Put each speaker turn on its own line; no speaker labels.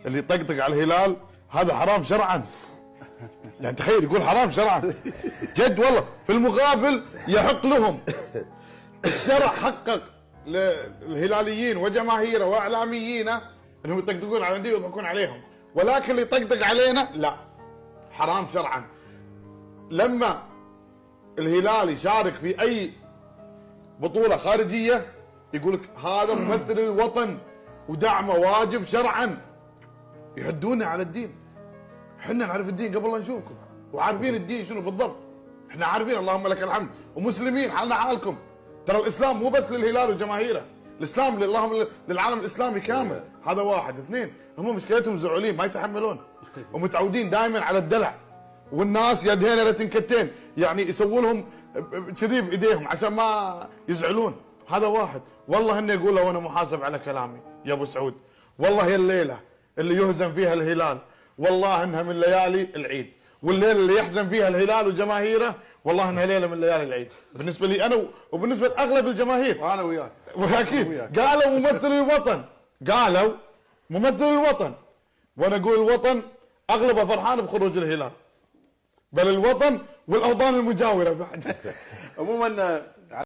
اللي يطقطق على الهلال هذا حرام شرعا. يعني تخيل يقول حرام شرعا جد والله. في المقابل يحق لهم، الشرع حقق للهلاليين وجماهيره واعلاميينه انهم يطقطقون على الانديه ويضحكون عليهم، ولكن اللي يطقطق علينا لا، حرام شرعا. لما الهلال يشارك في اي بطوله خارجيه يقول لك هذا ممثل الوطن ودعمه واجب شرعا. يحدونا على الدين. احنا نعرف الدين قبل لا نشوفكم، وعارفين الدين شنو بالضبط. احنا عارفين اللهم لك الحمد، ومسلمين حالنا حالكم. ترى الاسلام مو بس للهلال وجماهيره، الاسلام اللهم للعالم الاسلامي كامل. هذا واحد. اثنين، هم مشكلتهم زعولين ما يتحملون ومتعودين دائما على الدلع، والناس يدهن لا تنكتين، يعني يسووا لهم كذي بايديهم عشان ما يزعلون. هذا واحد. والله اني اقول له وانا محاسب على كلامي يا ابو سعود، والله هي الليله اللي يهزم فيها الهلال والله انها من ليالي العيد، والليله اللي يحزن فيها الهلال وجماهيره والله انها ليله من ليالي العيد بالنسبه لي انا وبالنسبه لاغلب الجماهير.
وانا وياك.
واكيد. قالوا ممثل الوطن، قالوا ممثل الوطن، وانا اقول الوطن اغلبه فرحان بخروج الهلال، بل الوطن والاوطان المجاوره بعد.
عموما